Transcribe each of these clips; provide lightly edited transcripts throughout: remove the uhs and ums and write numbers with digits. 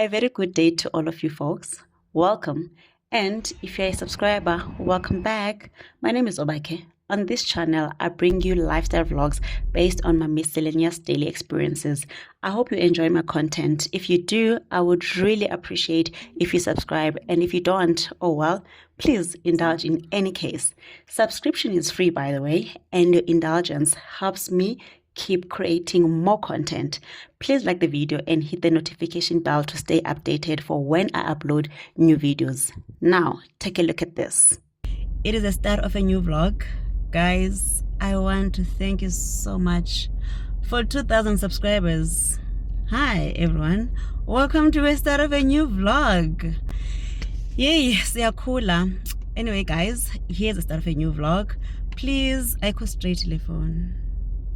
A very good day to all of you folks. Welcome. And if you're a subscriber, welcome back. My name is Obake. On this channel, I bring you lifestyle vlogs based on my miscellaneous daily experiences. I hope you enjoy my content. If you do, I would really appreciate if you subscribe. And if you don't, oh well, please indulge in any case. Subscription is free, by the way, and your indulgence helps me keep creating more content. Please like the video and hit the notification bell to stay updated for when I upload new videos. Now, take a look at this. It is the start of a new vlog. Guys, I want to thank you so much for 2,000 subscribers. Hi everyone, welcome to the start of a new vlog. Yay, siyakula. Anyway guys, here's the start of a new vlog. Please, I go straight telephone.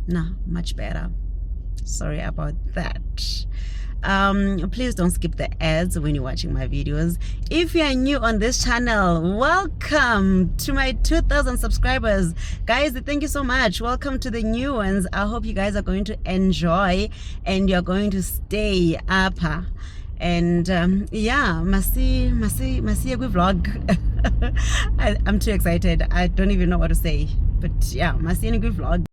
Nah, much better. Sorry about that. Please don't skip the ads when you're watching my videos. If you are new on this channel, welcome to my 2,000 subscribers. Guys, thank you so much. Welcome to the new ones. I hope you guys are going to enjoy and you're going to stay up. And yeah, masi a good vlog. I'm too excited. I don't even know what to say. But yeah, masi a good vlog.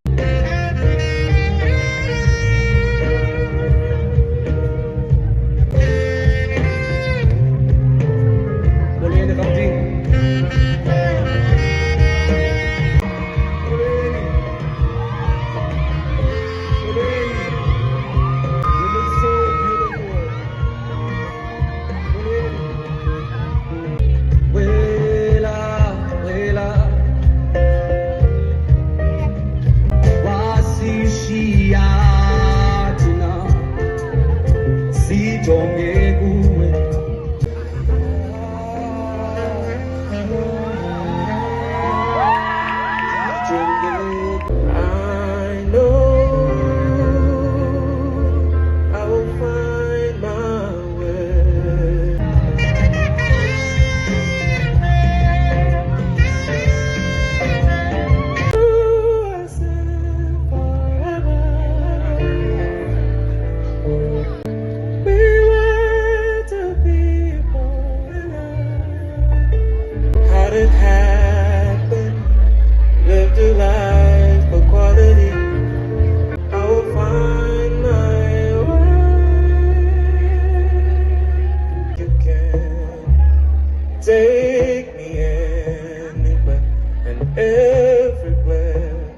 Take me anywhere and everywhere.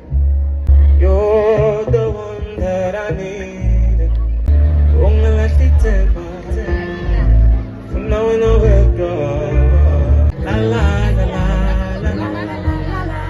You're the one that I need. Only let it take from now and over. La la la la la la la la la la.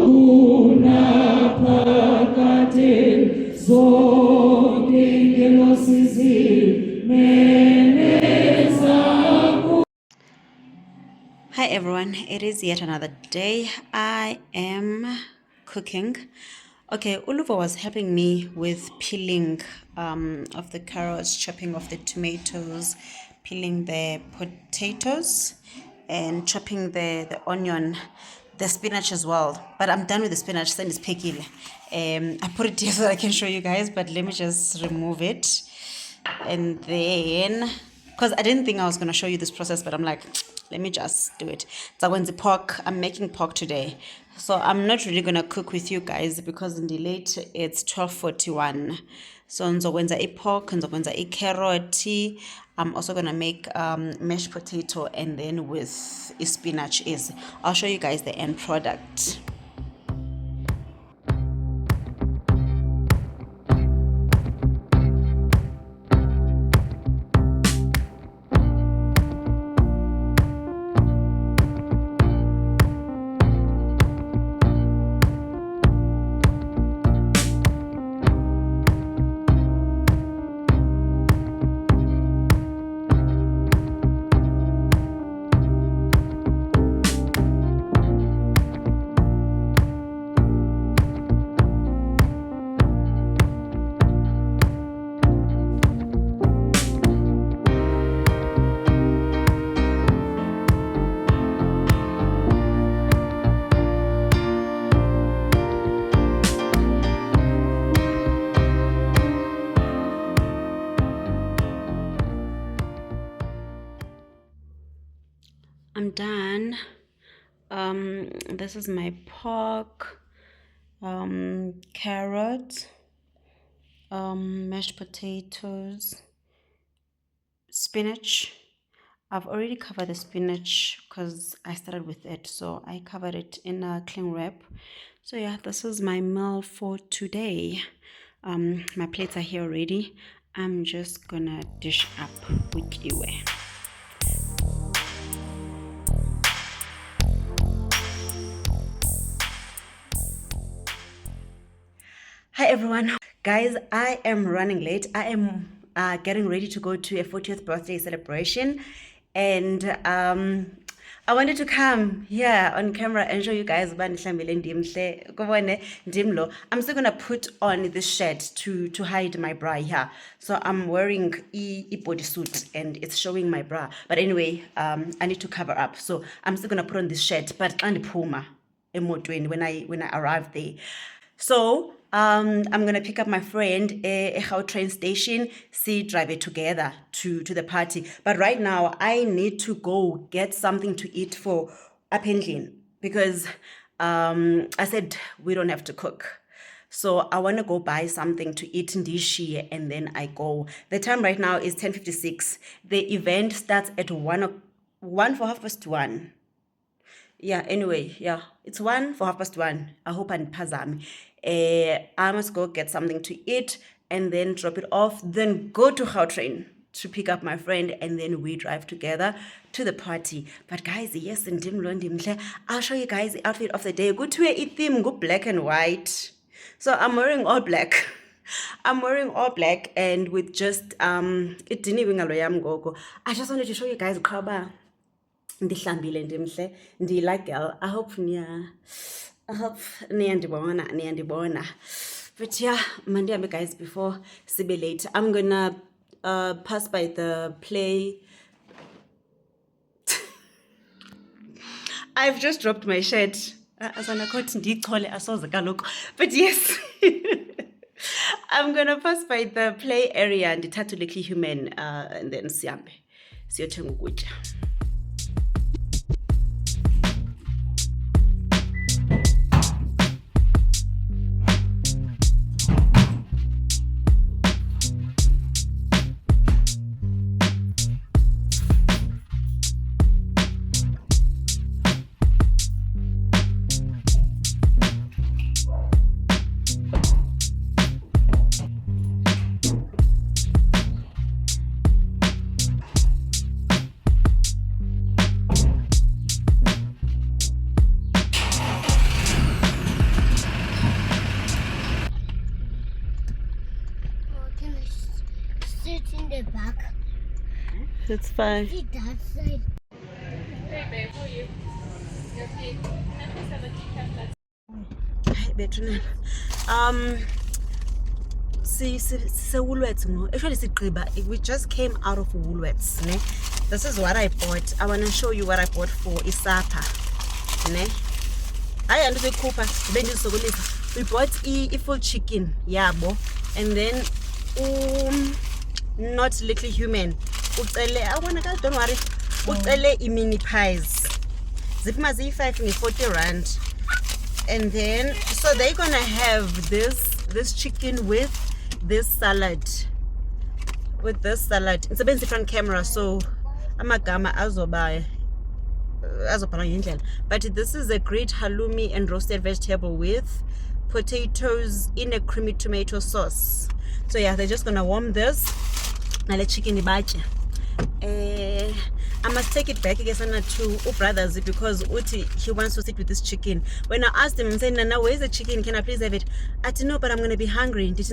Hi everyone, it is yet another day. I am cooking. Okay, Uluva was helping me with peeling of the carrots, chopping of the tomatoes, peeling the potatoes, and chopping the onion, the spinach as well. But I'm done with the spinach, then it's pekile. I put it here so that I can show you guys, but let me just remove it. And then, because I didn't think I was going to show you this process, but I'm like, let me just do it. So when the pork, I'm making pork today. So I'm not really going to cook with you guys because in the late it's 12:41. So ngizokwenza pork, ngizokwenza carrot. I'm also going to make mashed potato and then with spinach is. I'll show you guys the end product. I'm done. This is my pork, carrot, mashed potatoes, spinach. I've already covered the spinach because I started with it, so I covered it in a cling wrap. So yeah, this is my meal for today. My plates are here already. I'm just gonna dish up with you. Hi everyone, guys, I am running late. I am getting ready to go to a 40th birthday celebration, and I wanted to come here on camera and show you guys. I'm still gonna put on this shirt to hide my bra here. So I'm wearing a bodysuit and it's showing my bra. But anyway, I need to cover up. So I'm still gonna put on this shirt, but on the Puma when I arrive there. So I'm gonna pick up my friend at Gautrain station, see drive it together to the party. But right now I need to go get something to eat for Apendlin because I said we don't have to cook. So I want to go buy something to eat in Dishi and then I go. The time right now is 10:56. The event starts at 1 for 1:30. Yeah, anyway, yeah, it's 1 for 1:30. I hope I'm pazami. I must go get something to eat and then drop it off, then go to Gautrain to pick up my friend, and then we drive together to the party. But guys, yes, I'll show you guys the outfit of the day. Go to a theme, go black and white. So I'm wearing all black. I'm wearing all black and with just it didn't even go. I just wanted to show you guys Kraba. Ndihlambile ndimhle ndiyila girl. I hope niyandibona. But yeah, mandihambe guys before sibe late. I'm gonna pass by the play. I've just dropped my shirt. But yes. I'm gonna pass by the play area and ndithathe Little Human and then sihambe siyothenga ukutya. It's fine. See that side. Hey babe, who are you? Your cake. Can I please have a Kit Kat Hi, Bettina. So Woolworths mo. Actually, we just came out of Woolworths. Ne? This is what I bought. I want to show you what I bought for Isapa. Ne? I understand Cooper. We bought a full chicken, yabo, and then not little human. I wanna go. Don't worry. Mini pies. Zipmazi 40 rand, and then so they're gonna have this chicken with this salad. It's a bit different camera, so amagama azoba. But this is a great halloumi and roasted vegetable with potatoes in a creamy tomato sauce. So yeah, they're just gonna warm this. Now let chicken ibache. I must take it back again to brothers because Uti he wants to sit with this chicken. When I asked him, I'm saying, Nana, where's the chicken? Can I please have it? I don't know, but I'm gonna be hungry. And it's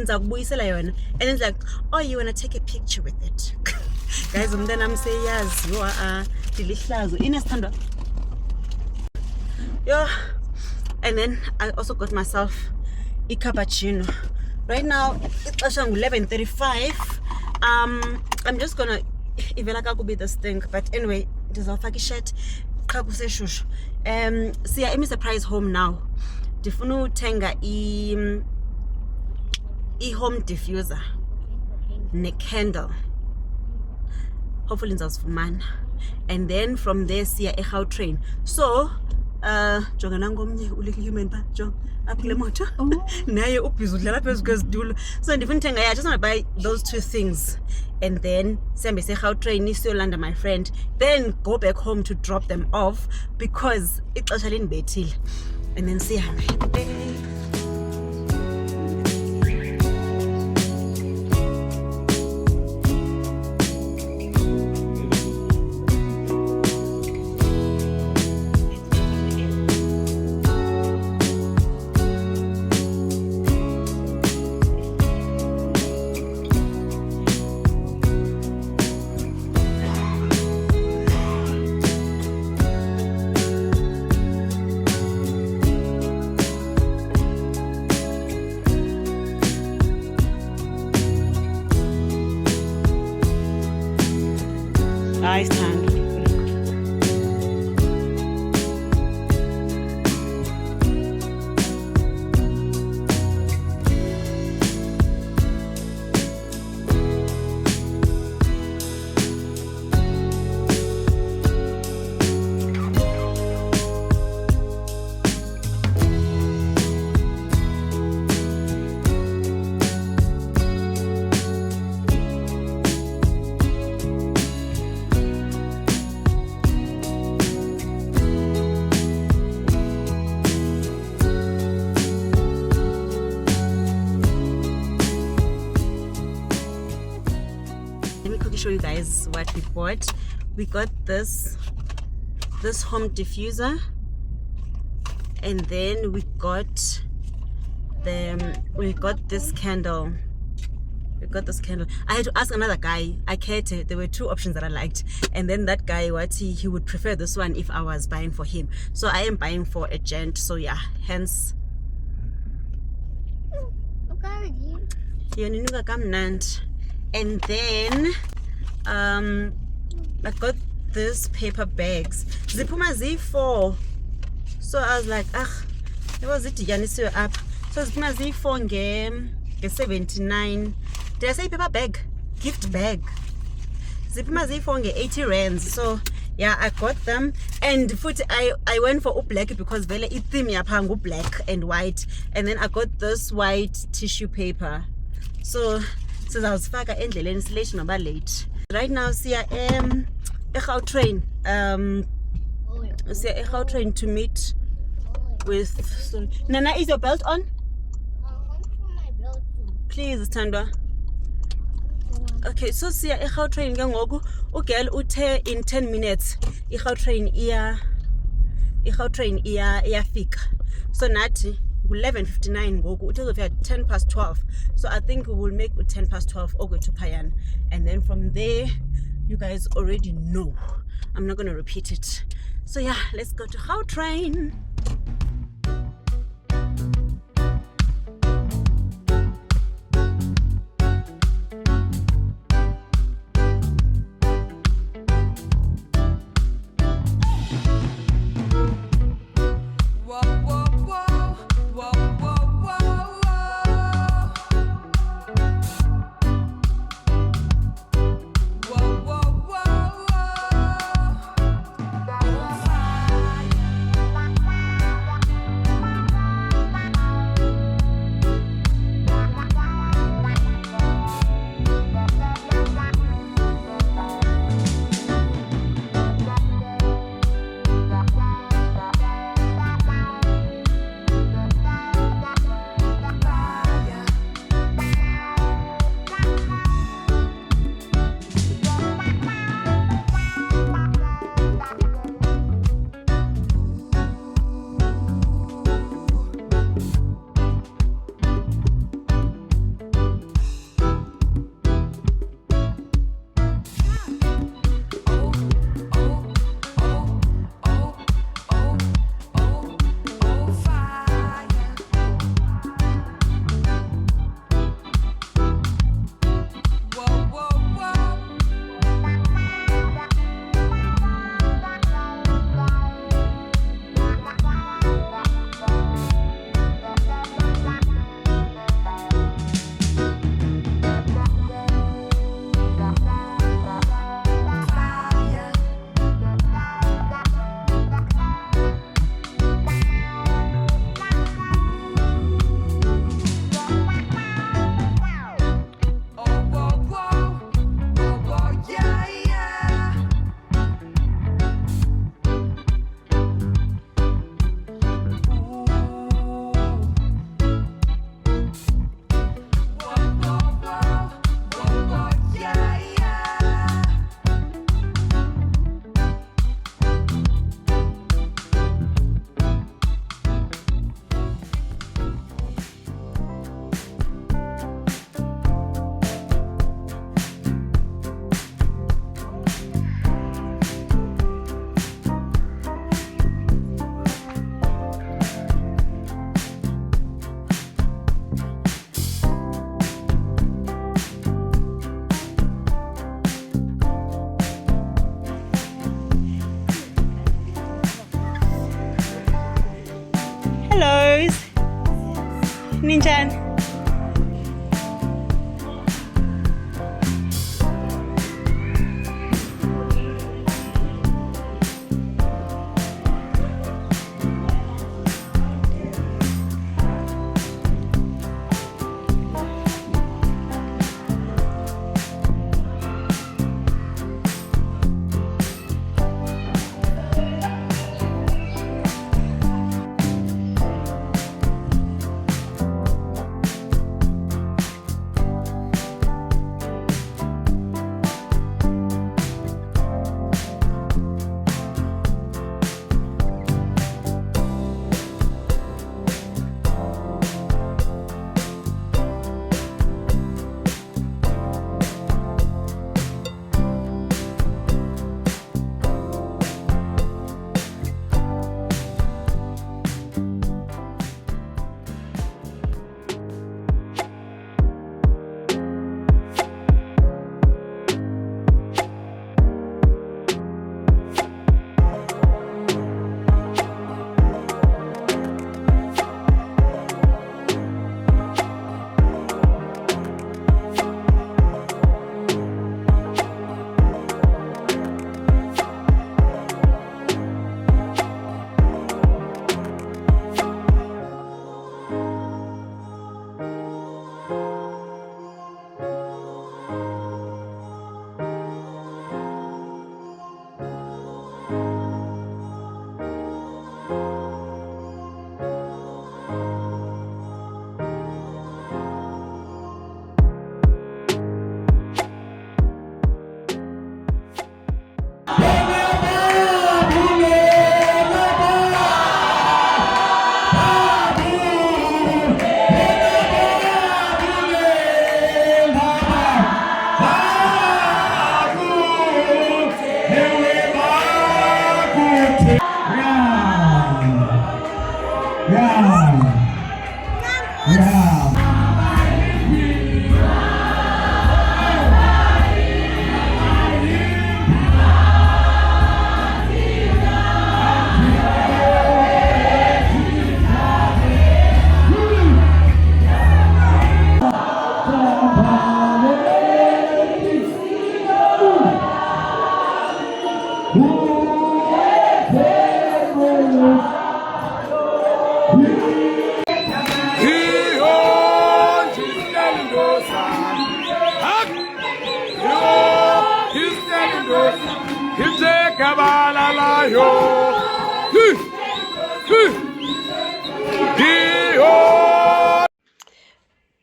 like, oh, you wanna take a picture with it? Guys, and then I'm saying, yes, you are delicious. Yeah. And then I also got myself a cappuccino. Right now it's 11:35. I'm just gonna could be this thing, but anyway, this is a shirt. See, I'm surprise home now. Difunu tenga home diffuser ne candle. Hopefully it's for man. And then from there see a how train. So joganangomnye ulike human ba jo apule moto naye ubhizudlela phezu kwezitulo. So ndifuna uthenga, I just want to buy those two things, and then sihambe se Gautrain siyolanda my friend, then go back home to drop them off because ixesha linibethile, and then sihambe. I stand. Show you guys what we bought. We got this home diffuser, and then we got this candle. I had to ask another guy. There were two options that I liked, and then that guy he would prefer this one if I was buying for him. So I am buying for a gent, so yeah, hence and then I got these paper bags. Zipuma Z4. So I was like, it was it Yanisiyo up. So Zipuma Z4 game 79. Did I say paper bag? Gift bag. Zipuma Z4 80 rands. So yeah, I got them. And I went for black because vele theme yapangu black and white. And then I got this white tissue paper. So I was faka endleleni silation about late. Right now see I am a Gautrain. See a Gautrain to meet with. Sorry. Nana, is your belt on? Please, Tandwa. Okay, so see a Gautrain gangoku ugirl uthe in 10 minutes I Gautrain iyafika. So nathi 11:59 ngoku uthe 10:12. So I think we will make 10:12 over to Payan, and then from there You guys already know. I'm not going to repeat it. So yeah, let's go to Gautrain. Hello, Ninjan.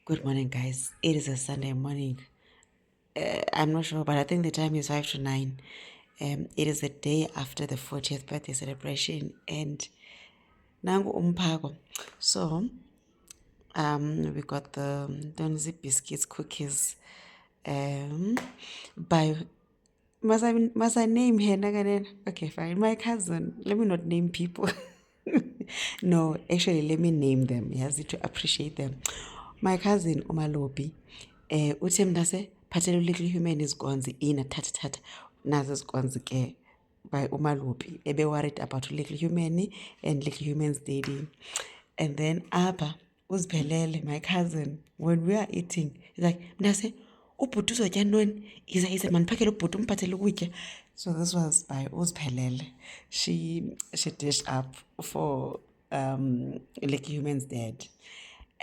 Good morning, guys. It is a Sunday morning. I'm not sure, but I think the time is 5 to 9. It is the day after the 40th birthday celebration, and nangu umpako. So, we got the Donzi biscuits, cookies. By must I name her? Naganena? Okay, fine. My cousin. Let me not name people. No, actually, let me name them. Yes, to appreciate them. My cousin Umalobi. Uthe mntase phathele Little Human izgonzi ina thatha nazo izgonzi ke by Umalobi. Ebe worried about Little Human and Little Human's daddy. And then Abba uziphelele, my cousin, when we are eating, he's like, mntase ubhuti uzotya ntoni? Ize mandiphakele ubhuti umphathele ukutya. So this was by uziphelele. She dished up for Little Human's dad.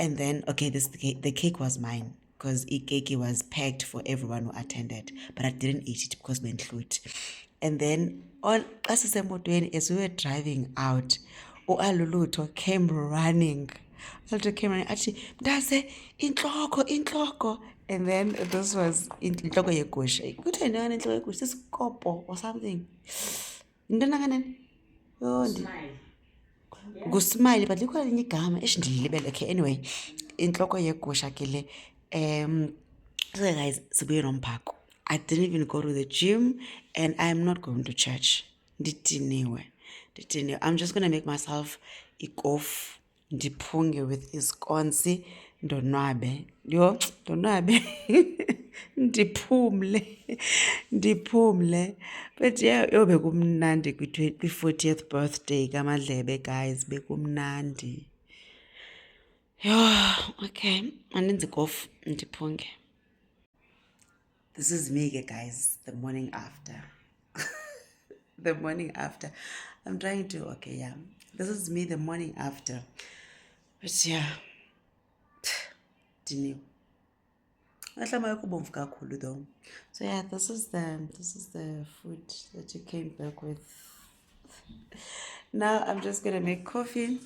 And then, okay, the cake was mine because cake was packed for everyone who attended, but I didn't eat it because we include. And then as we were driving out, Aluluto came running. Aluluto came running. Actually, mntase intloko. And then this was intloko yegusha. Kutheni yona intloko yegusha? Sisikopo or something. Ntoni kanene? Smile. Ngusmile, but likhona elinye igama esindilibele ke anyway intloko yegusha ke le. So guys, sibuye nomphako. I didn't even go to the gym and I'm not going to church. Ndidiniwe. I'm just gonna make myself ikof ndiphunge with iskonsi ndonwabe ndiphumle. But yeah, yobe kumnandi kwi-40th birthday kaMadlebe, guys. Bekumnandi. Okay, andinzi ikof ndiphunge. This is me, guys, the morning after. The morning after. I'm trying to, okay, yeah. This is me the morning after. But yeah. Didn't you? So yeah, this is the food that you came back with. Now I'm just gonna make coffee.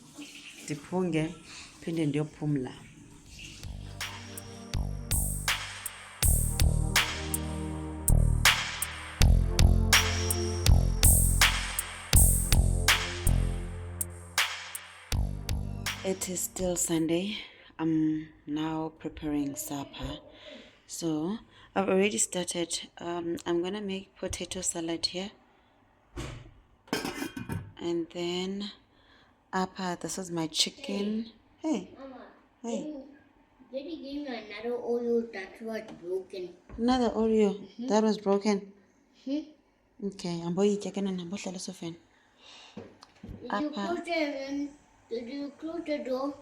Ndiphunge, phinde ndiyophumla. It is still Sunday. I'm now preparing supper. So I've already started. I'm gonna make potato salad here. And then this is my chicken. Hey. Mama, Hey. Daddy gave me another Oreo that was broken. Another Oreo that was broken. Mm-hmm. Okay, I'm boy chicken and I'm sofan. Did you close the door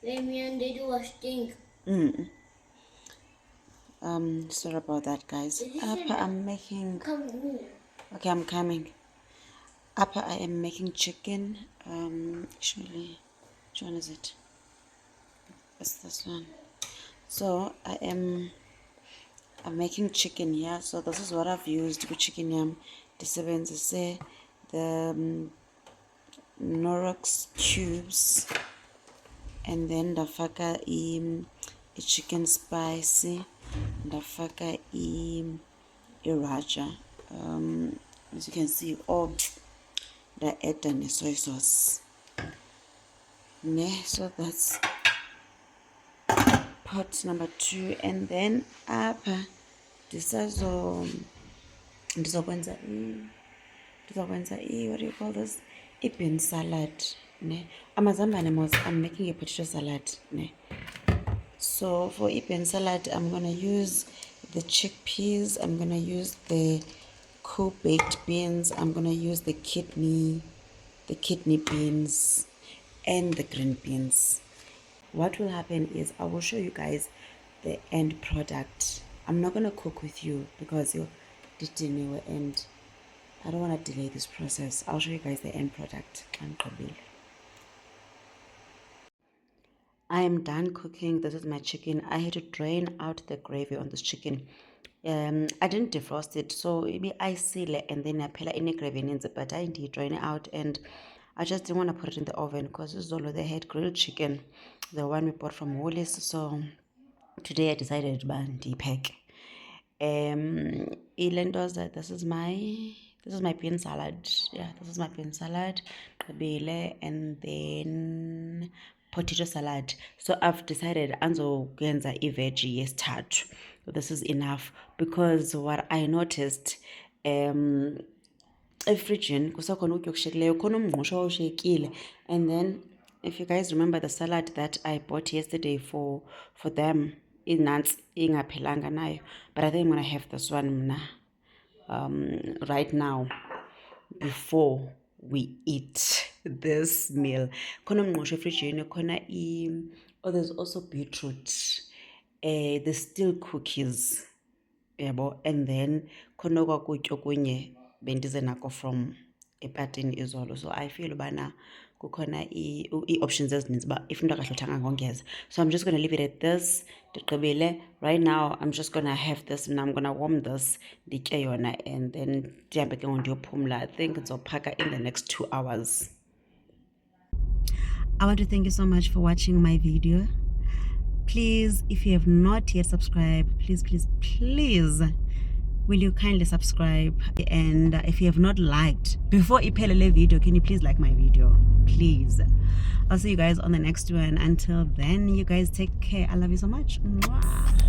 when me and Daddy was stink? Sorry about that, guys. I'm making. Come with me. Okay, I'm coming. I am making chicken. Actually, which one is it? It's this one. So I'm making chicken here. So this is what I've used with chicken yam. The Norox cubes, and then ndafaka a chicken spicy, ndafaka a Raja. As you can see, the add and soy sauce. So that's pot number 2, and then ndizokwenza what do you call this? Bean salad. I'm making a potato salad. So for bean salad, I'm gonna use the chickpeas. I'm gonna use the baked beans. I'm gonna use the kidney beans, and the green beans. What will happen is I will show you guys the end product. I'm not gonna cook with you because you did dinner, and I don't want to delay this process. I'll show you guys the end product. I am done cooking. This is my chicken. I had to drain out the gravy on this chicken. I didn't defrost it, so maybe I seal it and then I peel any gravy in it, but I did drain it out, and I just didn't want to put it in the oven because Zolo they had grilled chicken, the one we bought from Woolies. So today I decided to ban pack. Ilentoza, this is my bean salad. Yeah, this is my bean salad, and then potato salad. So I've decided anzo genza veggie yesithathu. This is enough because what I noticed efrijini kusakhona ukutya okushiyekileyo, khona umngqusho owushiyekile. And then if you guys remember the salad that I bought yesterday for them, inantsi ingaphelanga nayo, but I think I'm gonna have this one mna right now before we eat this meal. Khona umngqusho efrijini, khona there's also beetroot, there's still cookies, yabo, and then khona okwakutya okunye bendize nako from epatini izolo. So I feel ubana kukhona options ezininzi uba if umntu akahlothanga ngongeza. So I'm just going to leave it at this. Ndigqibile. Right now I'm just going to have this and I'm going to warm this, nditye yona, and then ndihambe ke ngoku ndiyophumla. I think ndizophaka in the next 2 hours. I want to thank you so much for watching my video. Please, if you have not yet subscribed, please will you kindly subscribe? And if you have not liked, before iphelele video, can you please like my video? Please. I'll see you guys on the next one. Until then, you guys take care. I love you so much. Mwah.